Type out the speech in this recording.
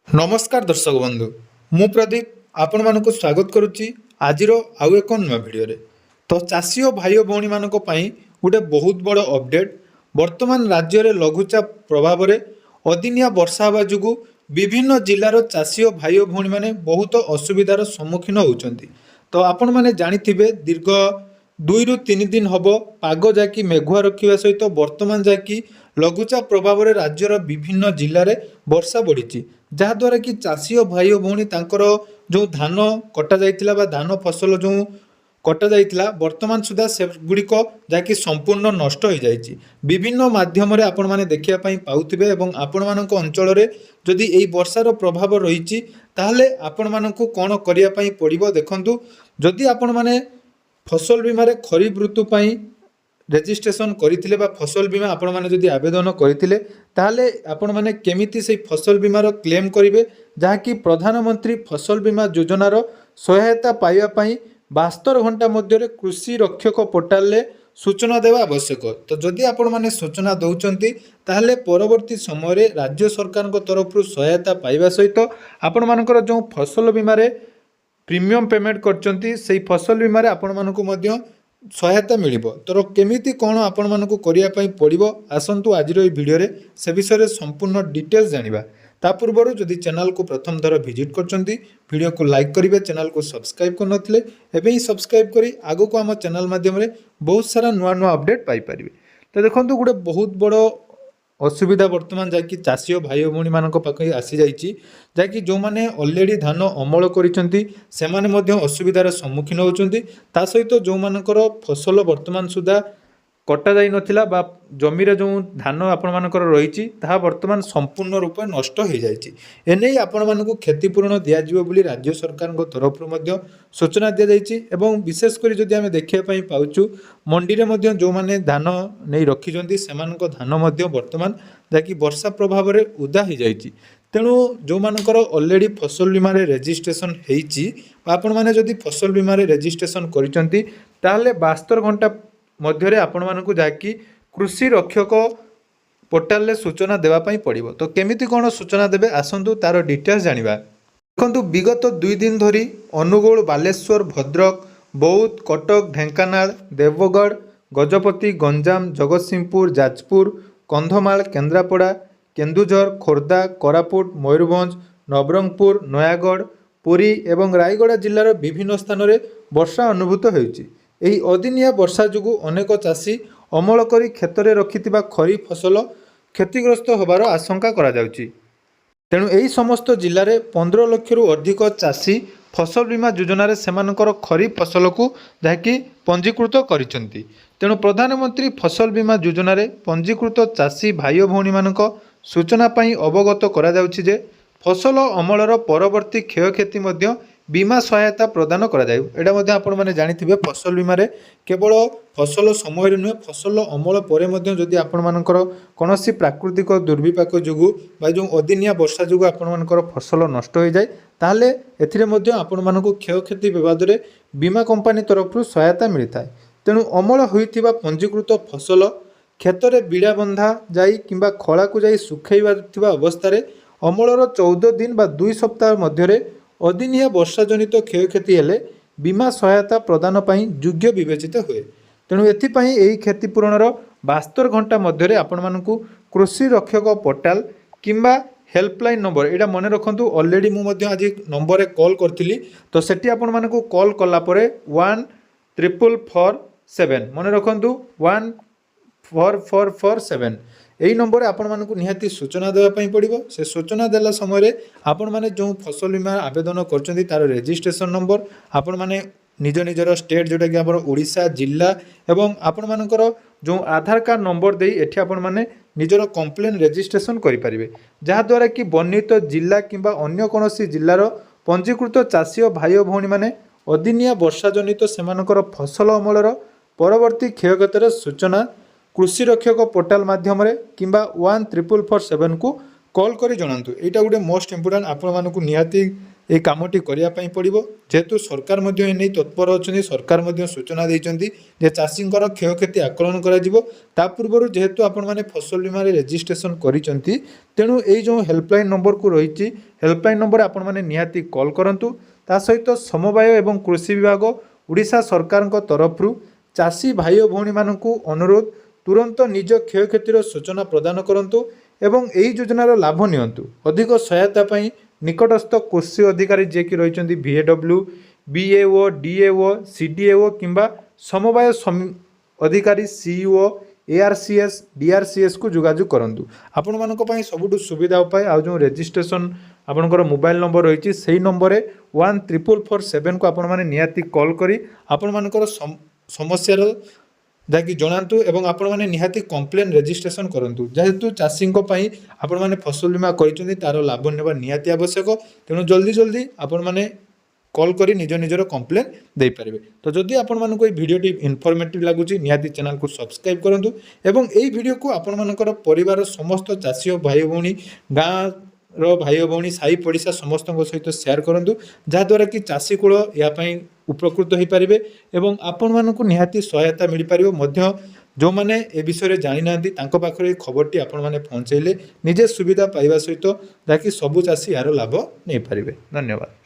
नमस्कार दर्शक बंधु मु प्रदीप आपण मानक स्वागत करुच्ची आज आउ एक नुआ भिडियो तो चाषी और भाई भौणी मानक पई गोटे बहुत बड़ अपडेट वर्तमान राज्य में लघुचाप प्रभाव में अदिनिया वर्षा हवा जो विभिन्न जिलार चाषी और भाई भौणी मैंने बहुत असुविधार सम्मुखीन होती। तो आपण मैंने जानिथिबे दीर्घ 2 ରୁ 3 दिन हम पाग जाकि मेघुआ रखा सहित वर्तमान जाकि लघुचाप प्रभाव में राज्यर विभिन्न जिले में वर्षा बढ़ी जहाद्वारा कि चाषी और भाई भौणी तांकर जो धान कटा जाइतिला बा धान फसल जो कटा जाइतिला वर्तमान सुधा से गुड़िक जहाँकि संपूर्ण नष्ट हो जाइए। विभिन्न माध्यम आपण माने देखिया पई पाउथिबे एवं आपण मानक अंचल रे जदि एई वर्षार प्रभाव रही ताहले आपण मानक कोन करिया पई पड़िबो देखंतु। जदि आपण माने फसल बीमा रे खरीफ ऋतु पई रेजिस्ट्रेशन करथिले बा फसल बीमा आपण माने जदि आवेदन करथिले ताहले आपण माने केमिति से फसल बीमार क्लेम करिवे जहाँकि प्रधानमंत्री फसल बीमा योजनार सहायता पाइबा पई 72 घंटा मध्य कृषि रक्षक पोर्टाल रे सूचना देवा आवश्यक। तो जदि आपण माने सूचना दउचंती ताहले परवर्ती समय रे राज्य सरकार को तरफ सहायता पाइबा सहित आपण मानकर जो फसल बीमा रे प्रीमियम पेमेंट करचंती सेही फसल बीमा रे आपण मानकु मध्य सहायता मिलिबो। तो केमिति कोन आपण मानकु करिया पई पड़िबो आसंतु आज रो वीडियो रे से विषय रे संपूर्ण डिटेल्स जानिबा। ता पूर्व जदि चैनल को प्रथम थर विजिट करचंती वीडियो को लाइक करिवे चैनल को सब्सक्राइब कर नथिले एबे ही सब्सक्राइब करी आगो को हम चैनल माध्यम रे बहुत सारा नुआ नुआ अपडेट पाई परिबे। तो देखंतु गुडे बहुत बड़ो असुविधा वर्तमान जहाँकि चाषी और भाई भौणी मान पाखे आसी जाइए जहाँकि जो मैंने अलरेडी धान अमल कर असुविधार सम्मुखीन होती सहित जो मानकर फसल वर्तमान सुधा कटा जाई नथिला बा जमीरे जो धान आपण मानकर रही वर्तमान संपूर्ण रूप नष्ट हो जाइए। एने आपण मानक क्षतिपूरण दिज्व बोली राज्य सरकार तरफ सूचना दी जाइए। एवं विशेषकर जदि आम देखा पाचु मंडी में जो मैंने धान नहीं रखी से धान वर्तमान जहाँकि वर्षा प्रभाव में उदा हो जाइए। तेणु जो मानकर अलरेडी फसल बीमा रेजिस्ट्रेशन होती आपण मैंने जदि फसल बीमा रेजिस्ट्रेशन करते 72 घंटा मध्य आपण मानक जहाँकि कृषि रक्षक पोर्टाल रे सूचना देवाई पड़ो। तो केमिति कौन सूचना देवे आसतु तार डिटेल्स जानिबा। देखंतु विगत 2 दिन धरी अनुगुल बालेश्वर भद्रक बौद्ध कटक ढेंकानाल देवगढ़ गजपति गंजाम जगतसिंहपुर जाजपुर कंधमाल केन्द्रापड़ा केन्दुझर खोर्धा कोरापुट मयूरभंज नवरंगपुर नयागढ़ पुरी एवं रायगड़ा जिलार विभिन्न स्थान में वर्षा अनुभूत होती। यही अदिनिया वर्षा जो अनेक चाषी अमल करी क्षेत्र में रखिथिबा खरीफ फसल क्षतिग्रस्त होबार आशंका करा जाउची। तेणु यही समस्त जिले में 15 लाख रु अधिक चाषी फसल बीमा योजन सेमानकर खरीफ फसल को जहाँकि पंजीकृत करिसेंती। तेणु प्रधानमंत्री फसल बीमा योजन पंजीकृत चाषी भाई भौणी मानक सूचना पाई अवगत करा जाउची जे फसल अमलर परवर्ती क्षयक्षति मध्य बीमा सहायता प्रदान करा जाय। एटा मध्य आपण माने जानिथिबे फसल बीमा रे केवल फसल समय नुहे फसल अमल परे मध्य जदि आपण मानकर कोनोसी प्राकृतिक दुर्विपाक जोगु बा जो अदिनिया वर्षा जोगु आपण मानकर फसल नष्ट हो जाय ताहले एथिरे मध्य आपण मानकु क्षयक्षति विवाद रे बीमा कंपनी तरफ सहायता मिलता है। तेणु अमल होइथिबा पंजीकृत फसल खेत रे बिड़ा बंधा जाई किंबा खला को जाई सुखैबा अवस्था रे अमलर 14 दिन बा 2 सप्ताह मध्य अदिनिया वर्षा जनित क्षयक्षति हेले बीमा सहायता प्रदान पाई योग्य विवेचित हुए। तेणु एथिपाई एही क्षतिपूरणर 72 घंटा मध्य आपण मानकु कृषि रक्षक पोर्टाल किंबा हेल्पलाइन नंबर एटा मन रखंतु ऑलरेडी मु मध्य आज नंबर कॉल करथिली तो सेठी आपण मानकु कॉल कला परे 14447 मन रखंतु 14447 यही नंबर आपण मानकु निहाती सूचना देवाई पड़ो। से सूचना देला समय आपण माने जो फसल बीमा आवेदन करचंती तार रेजिस्ट्रेशन नंबर आपण माने निज निजर स्टेट जोटा कि आम ओडिशा जिला एवं आपण मानकर जो आधार कार्ड नंबर दे एठी आपण माने निजर कंप्लेन रेजिस्ट्रेशन करें जहाद्वारा कि वर्णित जिला किंबा अन्य कोनोसी जिलार पंजीकृत चाषी और भाई भौणी माने अदिनिया वर्षा जनित सेमानकर फसल अमलर परवर्ती क्षयक्षतिर सूचना कृषि रक्षक पोर्टाल माध्यम किंबा 14447 को कॉल करी जणांतु। एटा गोटे मोस्ट इंपोर्टेंट आपण मानकु निहाती এই কামটি করিয়া ପାଇଁ ପଡ଼ିବ ଯେହେତୁ ସରକାର ମଧ୍ୟ ଏ ନେଇ ତତ୍ପର ଅଛନ୍ତି ସରକାର ମଧ୍ୟ ସୂଚନା ଦେଇଛନ୍ତି ଯେ ଚାଷୀଙ୍କର କ୍ଷୟକ୍ଷତି ଆକଳନ କରାଯିବ ତା ପୂର୍ବରୁ ଯେହେତୁ ଆପଣମାନେ ଫସଲ ବୀମାରେ ରେଜିଷ୍ଟ୍ରେସନ କରିଛନ୍ତି ତେଣୁ ଏଇ ଯେଉଁ ହେଲ୍ପଲାଇନ୍ ନମ୍ବରକୁ ରହିଛି ହେଲ୍ପଲାଇନ୍ ନମ୍ବର ଆପଣମାନେ ନିହାତି କଲ୍ କରନ୍ତୁ ତା ସହିତ ସମବାୟ ଏବଂ କୃଷି ବିଭାଗ ଓଡ଼ିଶା ସରକାରଙ୍କ ତରଫରୁ ଚାଷୀ ଭାଇ ଓ ଭଉଣୀମାନଙ୍କୁ ଅନୁରୋଧ ତୁରନ୍ତ ନିଜ କ୍ଷୟକ୍ଷତିର ସୂଚନା ପ୍ରଦାନ କରନ୍ତୁ ଏବଂ ଏହି ଯୋଜନାର ଲାଭ ନିଅନ୍ତୁ ଅଧିକ ସହାୟତା ପାଇଁ ନିକଟସ୍ଥ କୃଷି ଅଧିକାରୀ ଯିଏକି ରହିଛନ୍ତି VAW BAO DAO CDAO କିମ୍ବା ସମବାୟ ଅଧିକାରୀ CEO ARCS DRCS को जोगाजोग करंतु आपनମାନଙ୍କ ପାଇଁ ସବୁଠୁ ସୁବିଧା ଉପାୟ ଆଉ ଯେଉଁ ରେଜିଷ୍ଟ୍ରେସନ ଆପଣଙ୍କର ମୋବାଇଲ ନମ୍ବର ରହିଛି ସେହି ନମ୍ବରରେ 14447 କୁ ଆପଣମାନେ ନିହାତି କଲ୍ କରି ଆପଣମାନଙ୍କର ସମସ୍ୟାର ଯାକି ଜଣାନ୍ତୁ ଏବଂ ଆପଣମାନେ ନିହାତି କମ୍ପ୍ଲେନ୍ ରେଜିଷ୍ଟ୍ରେସନ କରନ୍ତୁ ଯେହେତୁ ଚାଷୀଙ୍କ ପାଇଁ ଆପଣମାନେ ଫସଲ ବୀମା କରିଛନ୍ତି ତାର ଲାଭ ନେବା ନିହାତି ଆବଶ୍ୟକ ତେଣୁ ଜଲ୍ଦି ଜଲ୍ଦି ଆପଣମାନେ कॉल करी निज निजर कंप्लेन दे पारे तो जदि आपको ये भिडियोटी इनफॉर्मेटिव लगुच निहाती चैनल को सब्सक्राइब करूँ एवं यही भिडियो को आपणकर परिवार समस्त चाषी भाई भौणी गाँव भाई भौणी साई पड़िशा समस्त सहित शेयर करूँ जहाद्वारा कि चाषी कूल यापाई उपकृत हो पारे और आपण मानक निहाती सहायता मिल पार जो मैंने ए विषय जानी ना पाखे खबरटी आपण मैंने पहुँचेले निजे सुविधा पाइबा सहित जहाँकि सबु चाषी यार लाभ नहीं पारे। धन्यवाद।